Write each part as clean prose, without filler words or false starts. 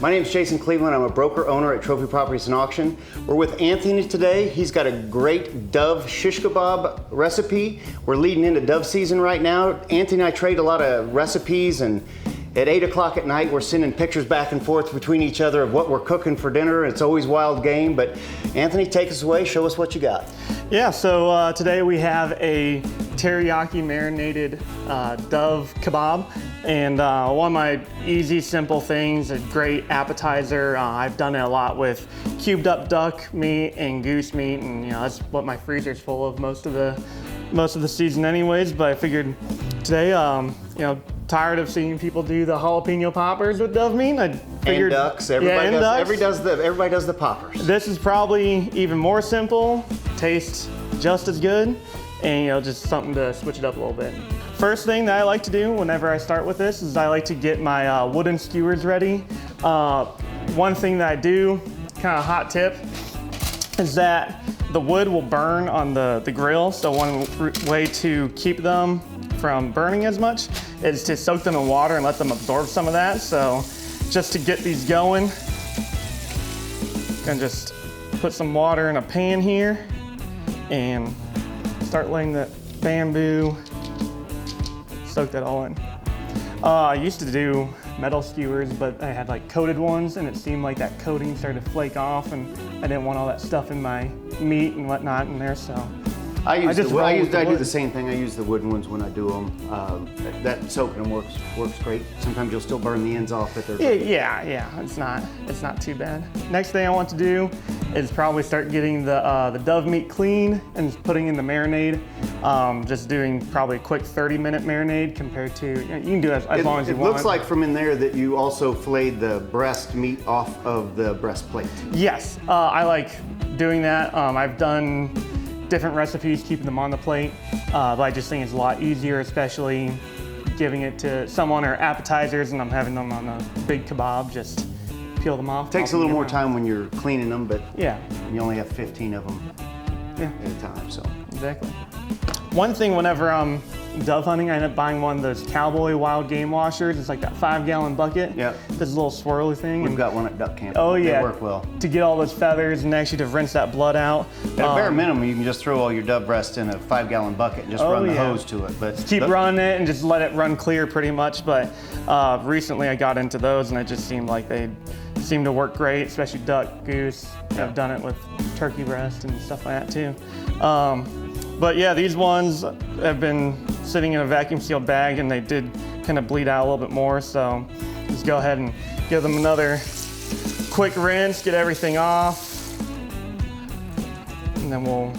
My name is Jason Cleveland. I'm a broker owner at Trophy Properties and Auction. We're with Anthony today. He's got a great Dove shish kebab recipe. We're leading into Dove season right now. Anthony and I trade a lot of recipes, and at 8 o'clock at night, we're sending pictures back and forth between each other of what we're cooking for dinner. It's always wild game, but Anthony, take us away. Show us what you got. Yeah, so today we have a teriyaki marinated Dove kebab. And one of my easy, simple things, a great appetizer. I've done it a lot with cubed up duck meat and goose meat, and that's what my freezer's full of most of the season anyways. But I figured today, tired of seeing people do the jalapeno poppers with Dove meat. I figured, and ducks. Everybody does the poppers. This is probably even more simple, tastes just as good, and just something to switch it up a little bit. First thing that I like to do whenever I start with this is I like to get my wooden skewers ready. One thing that I do, kind of hot tip, is that the wood will burn on the grill. So one way to keep them from burning as much is to soak them in water and let them absorb some of that. So just to get these going, and just put some water in a pan here and start letting the bamboo soak that all in. I used to do metal skewers, but I had like coated ones, and it seemed like that coating started to flake off, and I didn't want all that stuff in my meat and whatnot in there, so I do the same thing. I use the wooden ones when I do them. That soaking them works great. Sometimes you'll still burn the ends off, but they're yeah. It's not too bad. Next thing I want to do is probably start getting the Dove meat clean and putting in the marinade. Just doing probably a quick 30-minute marinade compared to, you can do it as long as you want. It looks like from in there that you also filleted the breast meat off of the breastplate. Yes, I like doing that. I've done different recipes keeping them on the plate, but I just think it's a lot easier, especially giving it to someone or appetizers, and I'm having them on a big kebab, just peel them off. Takes a little more time when you're cleaning them, but yeah, you only have 15 of them at a time, so. Exactly. One thing, whenever I'm dove hunting, I end up buying one of those Cowboy wild game washers. It's like that 5-gallon bucket. Yep. This little swirly thing. We've got one at duck camp. Oh yeah. They work well. To get all those feathers and actually to rinse that blood out. At a bare minimum, you can just throw all your dove breast in a 5-gallon bucket and just run the hose to it. But keep running it and just let it run clear pretty much. But recently I got into those, and it just seemed like they seem to work great, especially duck, goose. I've done it with turkey breast and stuff like that too. But yeah, these ones have been sitting in a vacuum sealed bag, and they did kind of bleed out a little bit more. So just go ahead and give them another quick rinse, get everything off, and then we'll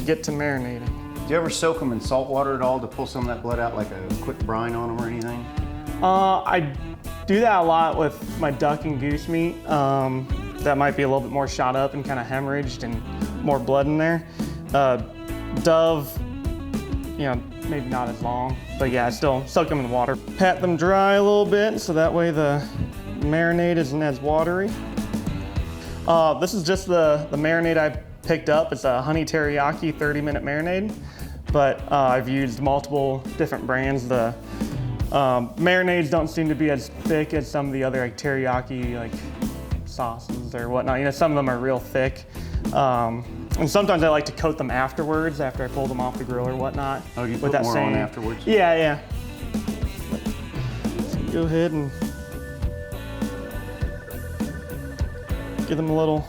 get to marinating. Do you ever soak them in salt water at all to pull some of that blood out, like a quick brine on them or anything? I do that a lot with my duck and goose meat. That might be a little bit more shot up and kind of hemorrhaged and more blood in there. Dove, maybe not as long, but yeah, I still soak them in water. Pat them dry a little bit so that way the marinade isn't as watery. This is just the marinade I picked up. It's a honey teriyaki 30-minute marinade, but I've used multiple different brands. The marinades don't seem to be as thick as some of the other like teriyaki sauces or whatnot. Some of them are real thick. And sometimes I like to coat them afterwards, after I pull them off the grill or whatnot. Oh, you put more on afterwards? Yeah. So go ahead and give them a little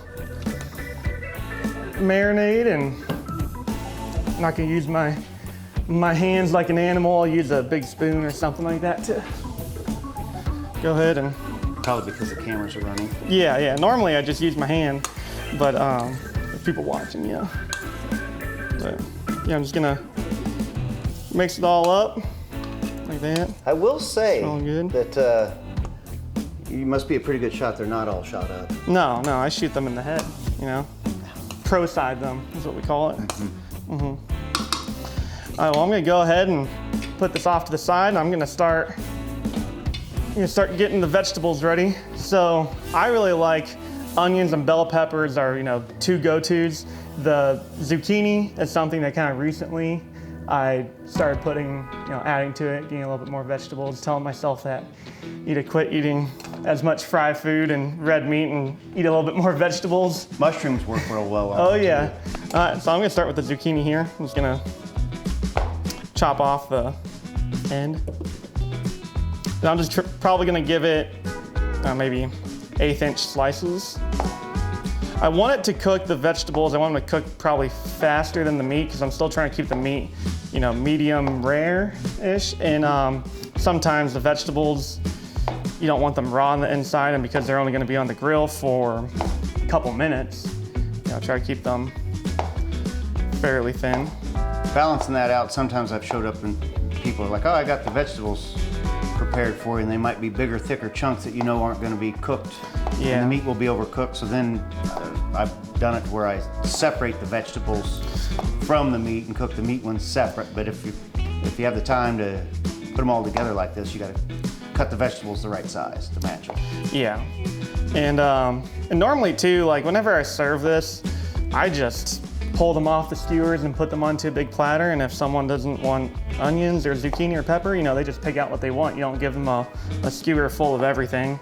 marinade, and I'm not gonna use my hands like an animal. I'll use a big spoon or something like that to go ahead and. Probably because the cameras are running. Yeah. Normally I just use my hand, but if people watching, yeah. But yeah, I'm just gonna mix it all up like that. I will say good. that you must be a pretty good shot. They're not all shot up. No, I shoot them in the head. Pro side them is what we call it. Mm-hmm. All right, well, I'm gonna go ahead and put this off to the side, and I'm gonna start getting the vegetables ready. So I really like onions and bell peppers are, two go-tos. The zucchini is something that kind of recently I started putting, adding to it, getting a little bit more vegetables, telling myself that I need to quit eating as much fried food and red meat and eat a little bit more vegetables. Mushrooms work real well on Oh it, yeah. too. All right, so I'm gonna start with the zucchini here. I'm just gonna chop off the end. And I'm just probably gonna give it maybe 1/8 inch slices. I want it to cook the vegetables. I want them to cook probably faster than the meat because I'm still trying to keep the meat, you know, medium rare-ish. And sometimes the vegetables, you don't want them raw on the inside, and because they're only gonna be on the grill for a couple minutes, you know, try to keep them fairly thin. Balancing that out, sometimes I've showed up and people are like, oh, I got the vegetables prepared for you, and they might be bigger, thicker chunks that you know aren't going to be cooked. Yeah. And the meat will be overcooked. So then I've done it where I separate the vegetables from the meat and cook the meat ones separate. But if you have the time to put them all together like this, you got to cut the vegetables the right size to match them. Yeah, and normally too, like whenever I serve this, I just pull them off the skewers and put them onto a big platter. And if someone doesn't want onions or zucchini or pepper, you know, they just pick out what they want. You don't give them a skewer full of everything.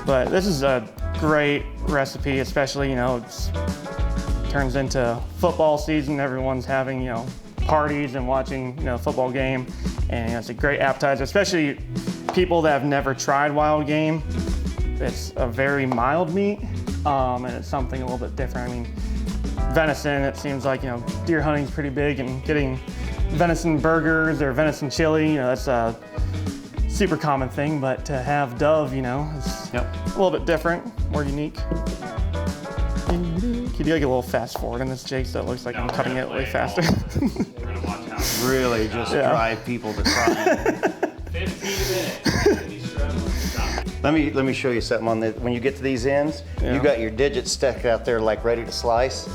But this is a great recipe, especially, you know, it turns into football season. Everyone's having, you know, parties and watching, you know, a football game. And you know, it's a great appetizer, especially people that have never tried wild game. It's a very mild meat, and it's something a little bit different. I mean, venison, it seems like, you know, deer hunting's pretty big, and getting venison burgers or venison chili, you know, that's a super common thing, but to have Dove, you know, is a little bit different, more unique. Can you do like a little fast forward in this, Jake, so it looks like I'm cutting it way faster? We're gonna watch how Really just drive people to cry. 15 minutes. Let me show you something on this. When you get to these ends, Yeah. you got your digits stuck out there like ready to slice.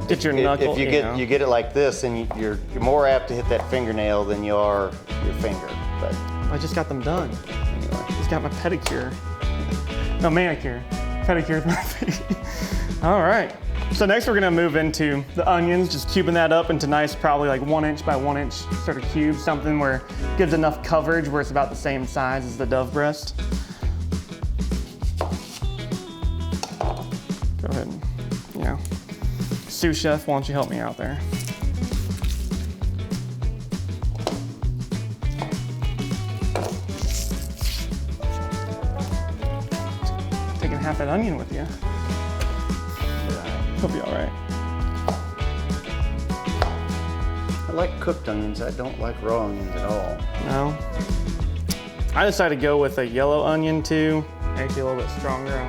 Get your knuckle. If you get it like this, then you're more apt to hit that fingernail than you are your finger. But I just got them done. anyway. Just got my pedicure. No, manicure. Pedicure is my thing. All right. So next we're gonna move into the onions, just cubing that up into nice, probably like 1 inch by 1 inch sort of cubes, something where it gives enough coverage where it's about the same size as the Dove breast. Go ahead and, you know, sous chef, why don't you help me out there? Taking half that onion with you. He'll be all right. I like cooked onions. I don't like raw onions at all. No. I decided to go with a yellow onion too. Actually a little bit stronger.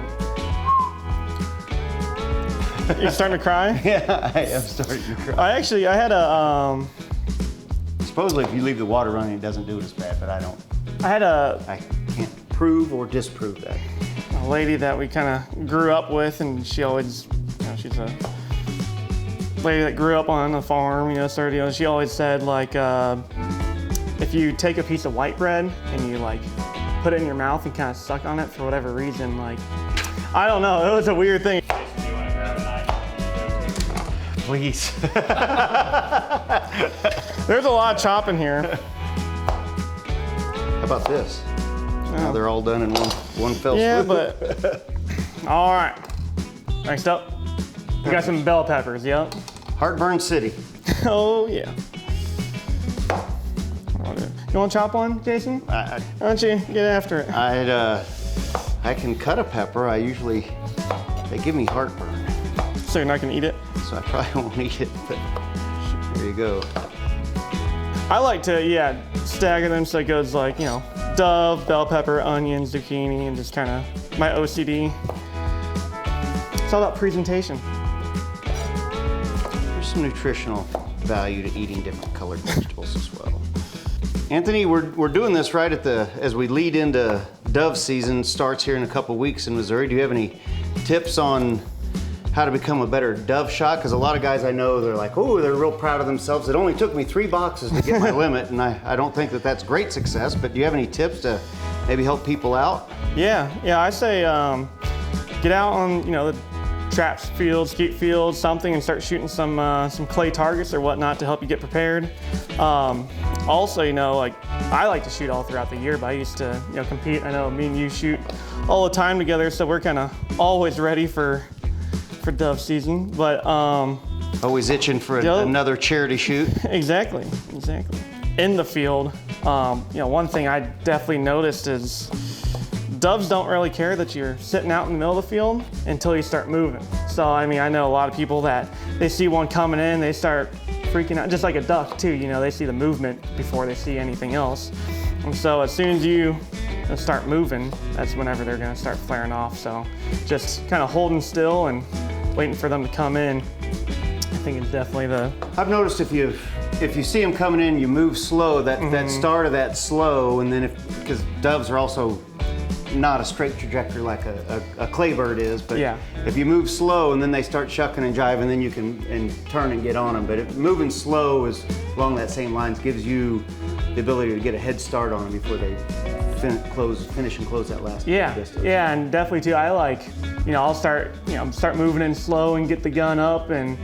You starting to cry? Yeah, I am starting to cry. I had a Supposedly, if you leave the water running, it doesn't do it as bad, but I can't prove or disprove that. a lady that we kind of grew up with, and she always, you know, she's a lady that grew up on a farm, you know, started, you know, she always said like, if you take a piece of white bread and you like put it in your mouth and kind of suck on it for whatever reason, like, I don't know, it was a weird thing. Please. There's a lot of chopping here. How about this? Now they're all done in one fell swoop. Yeah, but, all right. Next up, we got some bell peppers, yep. Heartburn City. Oh, yeah. You want to chop one, Jason? Why don't you get after it? I can cut a pepper. They give me heartburn. So you're not gonna eat it? So I probably won't eat it, but there you go. I like to, yeah, stagger them so it goes like, you know, Dove, bell pepper, onion, zucchini, and just kind of my OCD. It's all about presentation. There's some nutritional value to eating different colored vegetables as well. Anthony, we're doing this right as we lead into Dove season, starts here in a couple weeks in Missouri. Do you have any tips on how to become a better Dove shot? Because a lot of guys I know, they're like, oh, they're real proud of themselves. It only took me 3 boxes to get my limit, and I don't think that that's great success, but do you have any tips to maybe help people out? Yeah, I say get out on, you know, the traps fields, skeet fields, something, and start shooting some clay targets or whatnot to help you get prepared. Also, you know, like I like to shoot all throughout the year, but I used to, you know, compete. I know me and you shoot all the time together, so we're kind of always ready for dove season. But Always itching for another charity shoot. Exactly. In the field, you know, one thing I definitely noticed is doves don't really care that you're sitting out in the middle of the field until you start moving. So, I mean, I know a lot of people that they see one coming in, they start freaking out, just like a duck too, you know, they see the movement before they see anything else. And so as soon as you start moving, that's whenever they're gonna start flaring off. So just kind of holding still and waiting for them to come in, I think it's definitely I've noticed if you see them coming in, you move slow, that start of that slow, and then because doves are also not a straight trajectory like a clay bird is, but Yeah. if you move slow and then they start shucking and jiving, then you can turn and get on them. But moving slow is along that same lines gives you the ability to get a head start on them before they finish and close that last distance. Yeah, and definitely too. I like, you know, I'll start moving in slow and get the gun up and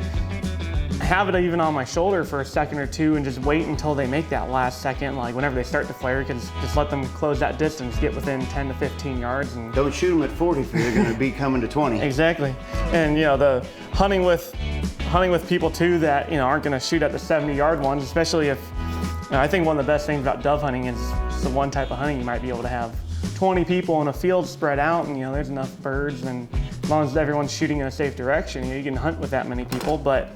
have it even on my shoulder for a second or two and just wait until they make that last second, like whenever they start to flare, just let them close that distance, get within 10 to 15 yards. And don't shoot them at 40 if they're going to be coming to 20. Exactly. And, you know, the hunting with people too that, you know, aren't going to shoot at the 70-yard ones, especially if, you know, I think one of the best things about dove hunting is the one type of hunting you might be able to have 20 people in a field spread out, and, you know, there's enough birds, and as long as everyone's shooting in a safe direction, you know, you can hunt with that many people. But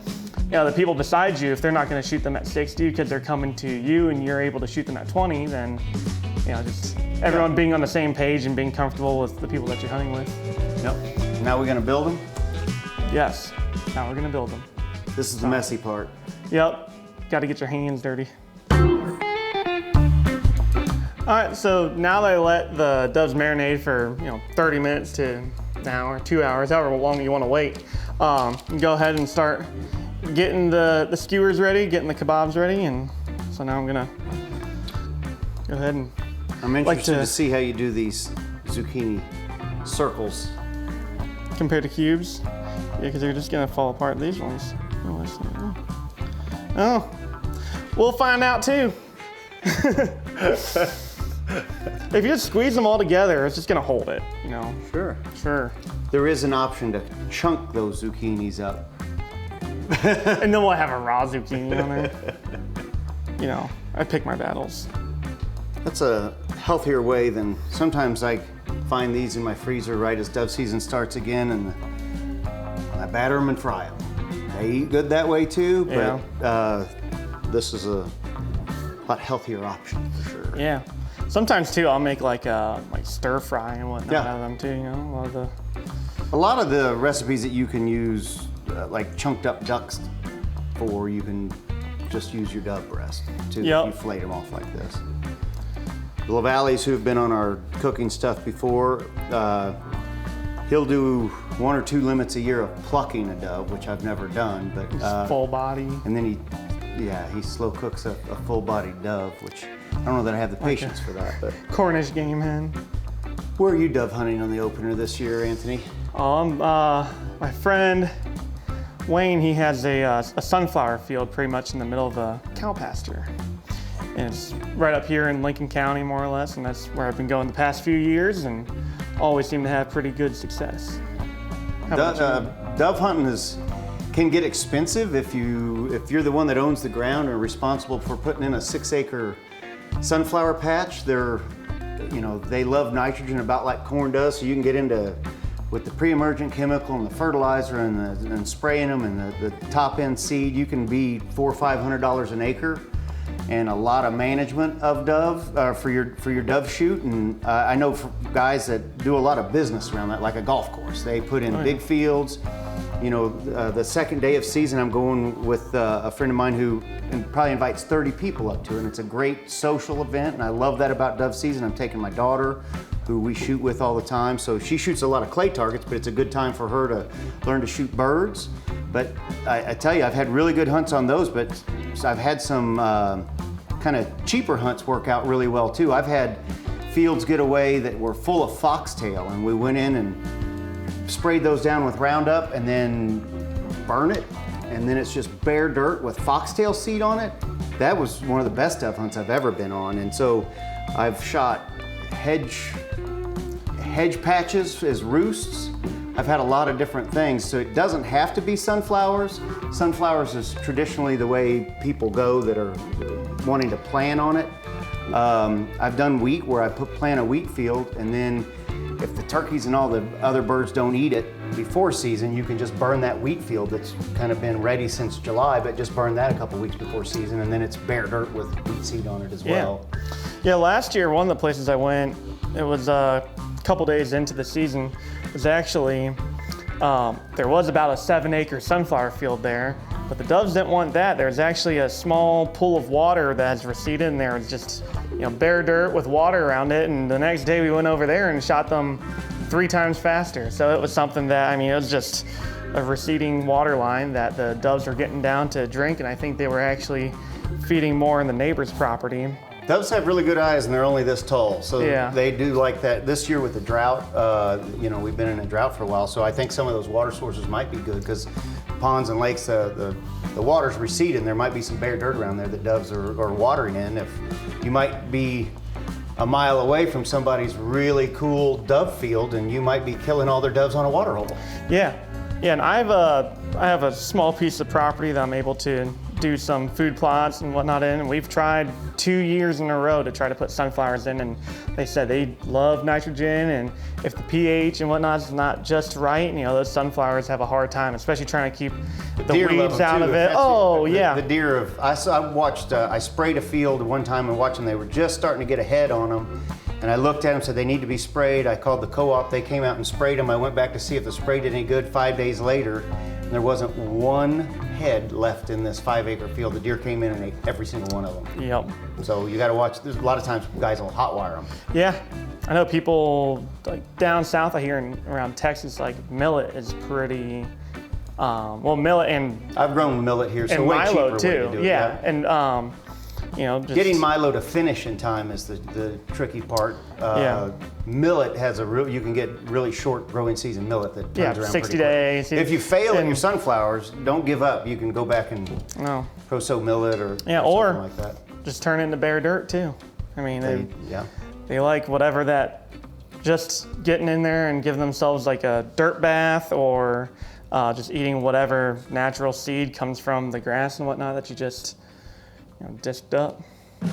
you know, the people beside you, if they're not going to shoot them at 60 because they're coming to you and you're able to shoot them at 20, then, you know, just everyone being on the same page and being comfortable with the people that you're hunting with. Yep. Now we're going to build them? Yes. Now we're going to build them. This is the messy part. Yep. Got to get your hands dirty. All right, so now that I let the doves marinate for, you know, 30 minutes to an hour, 2 hours, however long you want to wait, go ahead and start getting the skewers ready, getting the kebabs ready, and so now I'm gonna go ahead and I'm interested to see how you do these zucchini circles. compared to cubes. Yeah, because they're just gonna fall apart, these ones. Oh, we'll find out too. If you just squeeze them all together, it's just gonna hold it, you know? Sure. There is an option to chunk those zucchinis up. And then we'll have a raw zucchini on there. You know, I pick my battles. That's a healthier way than sometimes I find these in my freezer right as dove season starts again, and I batter them and fry them. They eat good that way too, but this is a lot healthier option for sure. Yeah. Sometimes too, I'll make like stir fry and whatnot out of them too. You know, a lot of the recipes that you can use, like chunked up ducks, for you can just use your dove breast to you fillet them off like this. The LaValleys, who have been on our cooking stuff before, he'll do 1 or 2 limits a year of plucking a dove, which I've never done, but full body. And then he slow cooks a full-bodied dove, which I don't know that I have the patience for that. But Cornish game hen. Where are you dove hunting on the opener this year, Anthony? My friend Wayne, he has a sunflower field pretty much in the middle of a cow pasture. And it's right up here in Lincoln County, more or less, and that's where I've been going the past few years and always seem to have pretty good success. Dove hunting can get expensive if you're the one that owns the ground and responsible for putting in a 6-acre sunflower patch. They love nitrogen about like corn does, so you can get into with the pre-emergent chemical and the fertilizer and spraying them and the top end seed. You can be $400 or $500 an acre, and a lot of management of dove for your dove shoot. And I know for guys that do a lot of business around that, like a golf course. They put in big fields. You know, the second day of season, I'm going with a friend of mine who probably invites 30 people up to it, and it's a great social event, and I love that about dove season. I'm taking my daughter, who we shoot with all the time, so she shoots a lot of clay targets, but it's a good time for her to learn to shoot birds. But I tell you, I've had really good hunts on those, but I've had some kind of cheaper hunts work out really well too. I've had fields get away that were full of foxtail, and we went in and sprayed those down with Roundup and then burn it, and then it's just bare dirt with foxtail seed on it. That was one of the best dove hunts I've ever been on. And so I've shot hedge patches as roosts. I've had a lot of different things, so it doesn't have to be sunflowers. Sunflowers is traditionally the way people go that are wanting to plan on it. I've done wheat where I plant a wheat field, and then if the turkeys and all the other birds don't eat it before season, you can just burn that wheat field that's kind of been ready since July, but just burn that a couple weeks before season, and then it's bare dirt with wheat seed on it as well. Yeah, last year, one of the places I went, it was a couple days into the season, was actually, there was about a 7-acre sunflower field there, but the doves didn't want that. There's actually a small pool of water that has receded, and there was just bare dirt with water around it, and the next day we went over there and shot them 3 times faster. So it was something that, it was just a receding water line that the doves were getting down to drink, and I think they were actually feeding more in the neighbor's property. Doves have really good eyes, and they're only this tall, so Yeah. they do like that. This year with the drought, we've been in a drought for a while, so I think some of those water sources might be good, because ponds and lakes, the water's receding. There might be some bare dirt around there that doves are watering in. If you might be a mile away from somebody's really cool dove field, and you might be killing all their doves on a water hole. Yeah, and I have a small piece of property that I'm able to do some food plots and whatnot in, and we've tried 2 years in a row to try to put sunflowers in, and they said they love nitrogen, and if the pH and whatnot is not just right, those sunflowers have a hard time, especially trying to keep the Deer love weeds them out too. of it. That's Oh, yeah. The deer I sprayed a field one time and watched them. They were just starting to get a head on them. And I looked at them, said they need to be sprayed. I called the co-op, they came out and sprayed them. I went back to see if the spray did any good 5 days later, and there wasn't one head left in this 5-acre field. The deer came in and ate every single one of them. Yep. So you gotta watch, there's a lot of times guys will hot wire them. Yeah, I know people like down south I hear around Texas, like millet is pretty, millet and I've grown millet here, so way cheaper milo way too. to do it. Yeah, and just Getting milo to finish in time is the tricky part. Yeah. Millet has you can get really short growing season millet that turns around 60 pretty quick. days. If you fail in your sunflowers, don't give up. You can go back and No. pro-sow millet or or something like that. just turn it into bare dirt too. They like whatever that, just getting in there and giving themselves like a dirt bath, or just eating whatever natural seed comes from the grass and whatnot that you just dished up.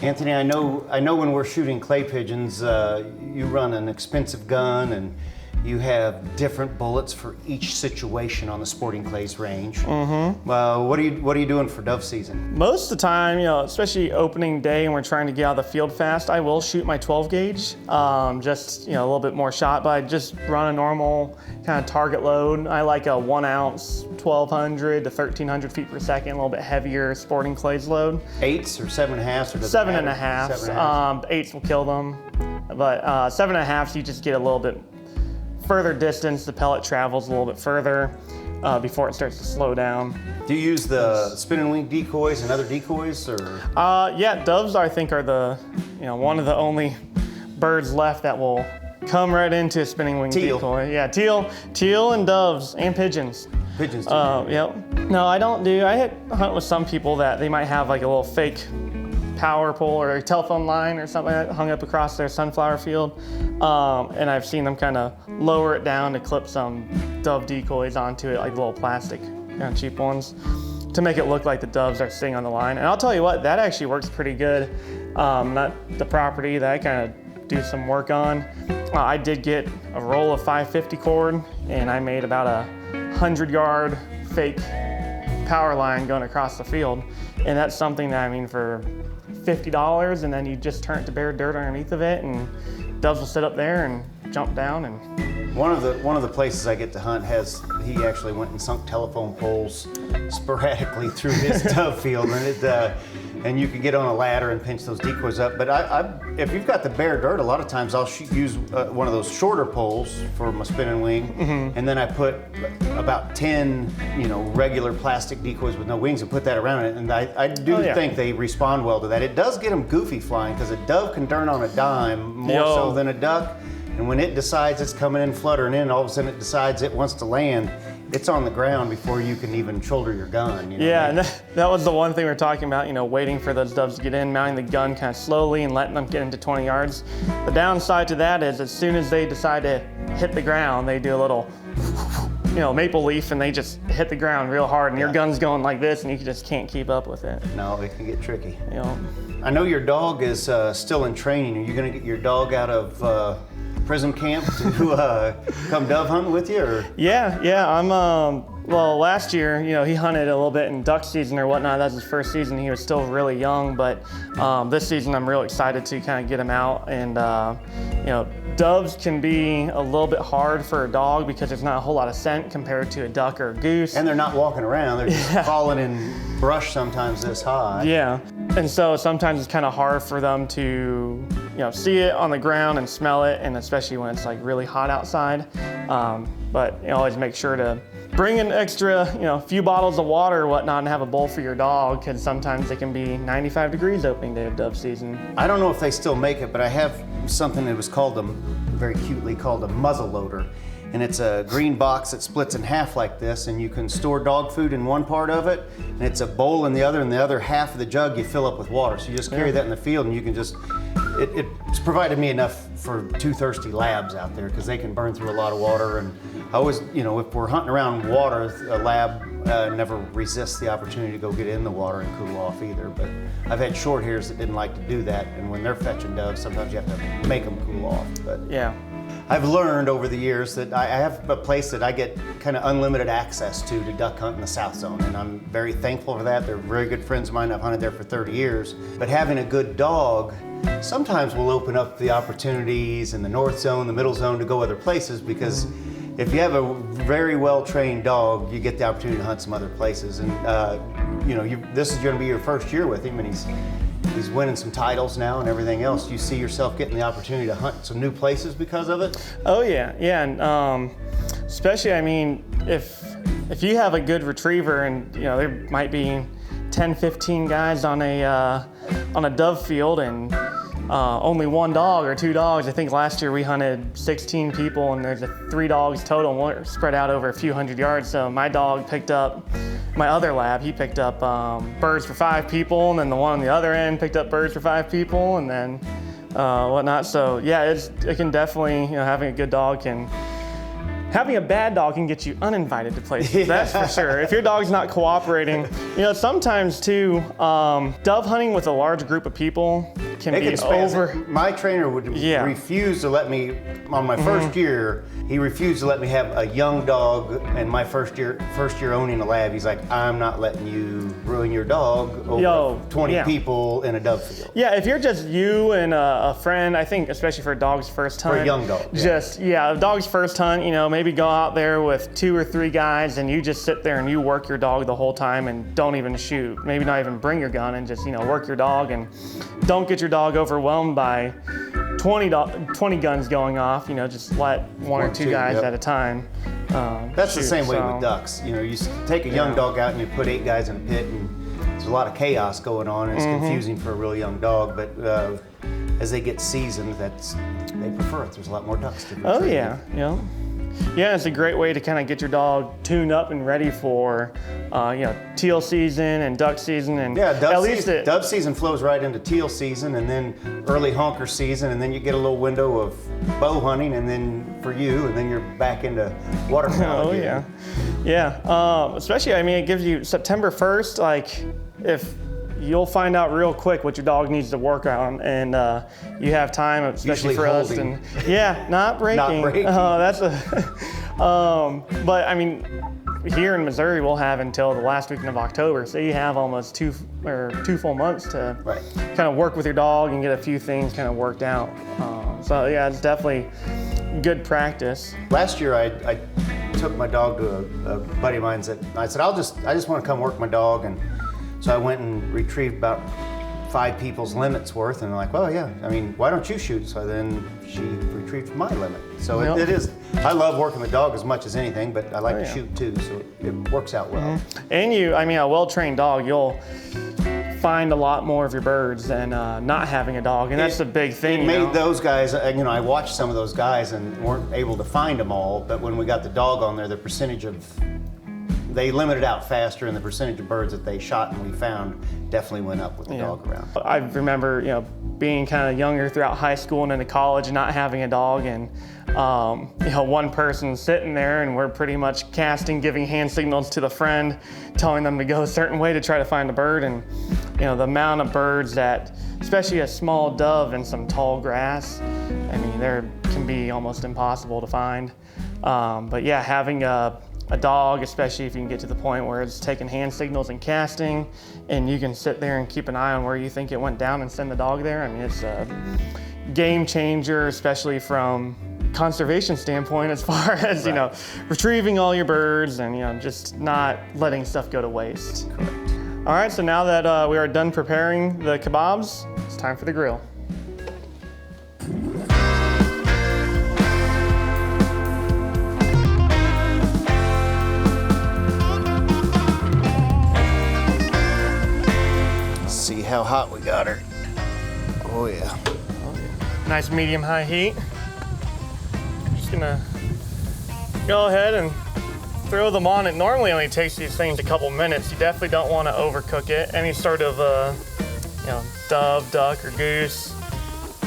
Anthony, I know when we're shooting clay pigeons, you run an expensive gun and you have different bullets for each situation on the sporting clays range. Mm-hmm. What are you doing for dove season? Most of the time, especially opening day and we're trying to get out of the field fast, I will shoot my 12 gauge, just a little bit more shot, but I just run a normal kind of target load. I like a 1 ounce, 1,200 to 1,300 feet per second, a little bit heavier sporting clays load. 8s or 7.5s? Or 7.5s. 8s will kill them, but 7.5s you just get a little bit further distance. The pellet travels a little bit further before it starts to slow down. Do you use the spin and wing decoys and other decoys, or? Yeah, doves I think are the one of the only birds left that will come right into a spinning wing decoy. Yeah, teal and doves and pigeons. Pigeons too. Yep. No, I don't do. I hunt with some people that they might have like a little fake power pole or a telephone line or something like that hung up across their sunflower field, and I've seen them kind of lower it down to clip some dove decoys onto it, like little plastic, cheap ones, to make it look like the doves are sitting on the line. And I'll tell you what, that actually works pretty good. Not the property that I kind of do some work on. I did get a roll of 550 cord, and I made about a 100-yard fake power line going across the field, and that's something that for $50, and then you just turn it to bare dirt underneath of it, and doves will sit up there and jump down. And one of the places I get to hunt he actually went and sunk telephone poles sporadically through his dove field, and you could get on a ladder and pinch those decoys up. But if you've got the bare dirt, a lot of times I'll use one of those shorter poles for my spin and wing, mm-hmm. and then I put about 10 regular plastic decoys with no wings and put that around it, and I do think they respond well to that. It does get them goofy flying, because a dove can turn on a dime more so than a duck. And when it decides it's coming in, fluttering in, all of a sudden it decides it wants to land, it's on the ground before you can even shoulder your gun. You know? Yeah, and that was the one thing we were talking about, waiting for those doves to get in, mounting the gun kind of slowly and letting them get into 20 yards. The downside to that is as soon as they decide to hit the ground, they do a little, maple leaf, and they just hit the ground real hard, and your gun's going like this, and you just can't keep up with it. No, it can get tricky. I know your dog is still in training. Are you going to get your dog out of prison camp to come dove hunting with you? Or? Yeah. I'm, last year, he hunted a little bit in duck season or whatnot. That was his first season. He was still really young, but this season I'm real excited to kind of get him out. And, doves can be a little bit hard for a dog because there's not a whole lot of scent compared to a duck or a goose. And they're not walking around. They're just falling in brush sometimes this high. Yeah. And so sometimes it's kind of hard for them to, see it on the ground and smell it, and especially when it's like really hot outside. But always make sure to bring an extra, few bottles of water or whatnot and have a bowl for your dog, because sometimes it can be 95 degrees opening day of dove season. I don't know if they still make it, but I have something that was called very cutely called a muzzle loader. And it's a green box that splits in half like this, and you can store dog food in one part of it, and it's a bowl in the other half of the jug you fill up with water. So you just carry that in the field, and you can just, it's provided me enough for 2 thirsty labs out there, because they can burn through a lot of water. And I always, if we're hunting around water, a lab never resists the opportunity to go get in the water and cool off either. But I've had short hairs that didn't like to do that, and when they're fetching doves, sometimes you have to make them cool off. But yeah. I've learned over the years that I have a place that I get kind of unlimited access to duck hunt in the South Zone, and I'm very thankful for that. They're very good friends of mine. I've hunted there for 30 years. But having a good dog sometimes will open up the opportunities in the North Zone, the Middle Zone, to go other places, because if you have a very well-trained dog, you get the opportunity to hunt some other places. And this is going to be your first year with him, and he's winning some titles now and everything else. Do you see yourself getting the opportunity to hunt some new places because of it? Oh yeah, and especially, if you have a good retriever, and there might be 10, 15 guys on a dove field, and only 1 dog or 2 dogs. I think last year we hunted 16 people, and there's 3 dogs total, and we're spread out over a few hundred yards. So my dog picked up, my other lab, he picked up birds for 5 people, and then the one on the other end picked up birds for 5 people, and then whatnot. So yeah, it can definitely, having a good dog can. Having a bad dog can get you uninvited to places, that's for sure. If your dog's not cooperating, sometimes too, dove hunting with a large group of people can be over. My trainer would refuse to let me, on my first year, he refused to let me have a young dog. And my first year owning a lab, he's like, I'm not letting you ruin your dog over 20 people in a dove field. Yeah, if you're just you and a friend, I think especially for a dog's first hunt. For a young dog. A dog's first hunt, maybe go out there with 2 or 3 guys, and you just sit there and you work your dog the whole time and don't even shoot. Maybe not even bring your gun, and just, work your dog, and don't get your dog overwhelmed by 20 guns going off. Just let 1 or 2 guys at a time. That's the same way with ducks. You take a young dog out and you put 8 guys in a pit, and there's a lot of chaos going on, and it's confusing for a real young dog. But as they get seasoned, they prefer it. There's a lot more ducks to retrieve. Oh yeah, Yeah, it's a great way to kind of get your dog tuned up and ready for, teal season and duck season, and dove season flows right into teal season, and then early honker season, and then you get a little window of bow hunting, and then for you, and then you're back into waterfowl again. Especially, it gives you September 1st. Like, if you'll find out real quick what your dog needs to work on, and you have time, especially for us. And not breaking. Not breaking. But here in Missouri, we'll have until the last weekend of October, so you have almost 2 full months to kind of work with your dog and get a few things kind of worked out. It's definitely good practice. Last year, I took my dog to a buddy of mine. I said, I just want to come work my dog, and so I went and retrieved about 5 people's limits worth, and they're like, well, yeah, why don't you shoot? So then she retrieved my limit. So it is, I love working the dog as much as anything, but I like to shoot too, so it works out well. And a well-trained dog, you'll find a lot more of your birds than not having a dog, and that's a big thing. It made those guys, you know, I watched some of those guys and weren't able to find them all, but when we got the dog on there, the percentage of, they limited out faster, and the percentage of birds that they shot and we found definitely went up with the dog around. I remember, you know, being kind of younger throughout high school and into college and not having a dog, and you know, one person sitting there and we're pretty much casting, giving hand signals to the friend, telling them to go a certain way to try to find a bird. And you know, the amount of birds that, especially a small dove in some tall grass, I mean, there can be almost impossible to find. But yeah, having a dog, especially if you can get to the point where it's taking hand signals and casting, and you can sit there and keep an eye on where you think it went down and send the dog there. I mean, it's a game changer, especially from conservation standpoint, as far as, you know, retrieving all your birds and, you know, just not letting stuff go to waste. Correct. All right, so now that we are done preparing the kebabs, it's time for the grill. See how hot we got her. Oh yeah. Nice medium-high heat. Just gonna go ahead and throw them on. It normally only takes these things a couple minutes. You definitely don't want to overcook it. Any sort of, you know, dove, duck, or goose,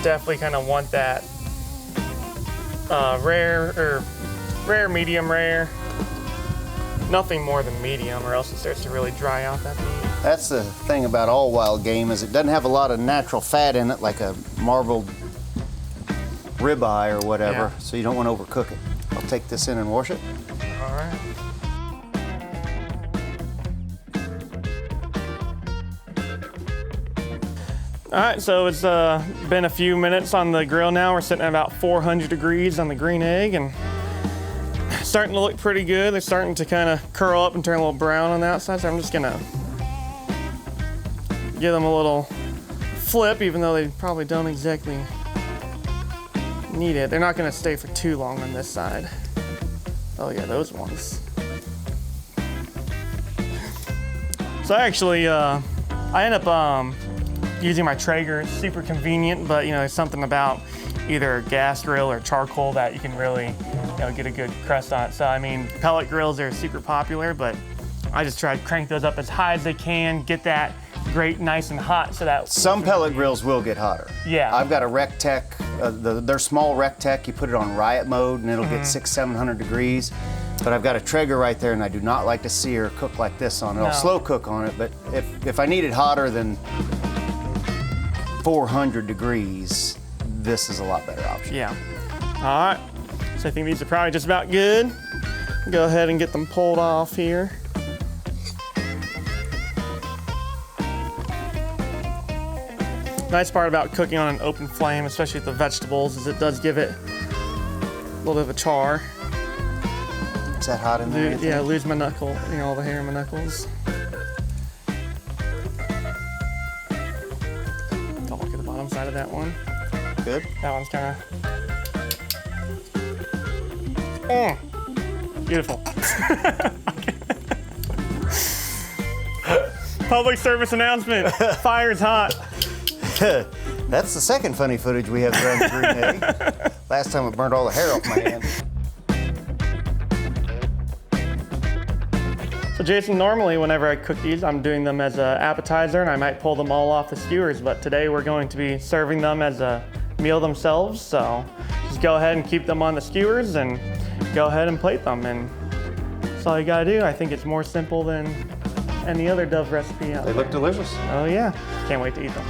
definitely kind of want that rare, medium rare. Nothing more than medium, or else it starts to really dry out that meat. That's the thing about all wild game, is it doesn't have a lot of natural fat in it, like a marbled ribeye or whatever, so you don't want to overcook it. I'll take this in and wash it. All right. All right, so it's been a few minutes on the grill now. We're sitting at about 400 degrees on the green egg, and starting to look pretty good. They're starting to kind of curl up and turn a little brown on the outside, so I'm just gonna give them a little flip, even though they probably don't exactly need it. They're not gonna stay for too long on this side. Oh yeah, those ones. So actually, I end up using my Traeger. It's super convenient, but you know, there's something about either a gas grill or charcoal that you can really, you know, get a good crust on it. So I mean, pellet grills are super popular, but I just try to crank those up as high as they can, get that great, nice and hot, so that Some pellet grills will get hotter. Yeah. I've got a Rectech, they're small Rectech. You put it on riot mode and it'll get 600-700 degrees. But I've got a Traeger right there, and I do not like to sear or cook like this on it. I'll slow cook on it, but if I need it hotter than 400 degrees, this is a lot better option. Yeah. All right. So I think these are probably just about good. Go ahead and get them pulled off here. Nice part about cooking on an open flame, especially with the vegetables, is it does give it a little bit of a char. Is that hot in there? Yeah, lose my knuckle, you know, all the hair in my knuckles. Don't look at the bottom side of that one. Good. That one's kind of beautiful. Public service announcement, fire's hot. That's the second funny footage we have around the green egg. Last time it burnt all the hair off my hand. So Jason, normally whenever I cook these, I'm doing them as an appetizer, and I might pull them all off the skewers, but today we're going to be serving them as a meal themselves. So just go ahead and keep them on the skewers and go ahead and plate them, and that's all you gotta do. I think it's more simple than any other Dove recipe out there. They look delicious. Oh yeah, can't wait to eat them.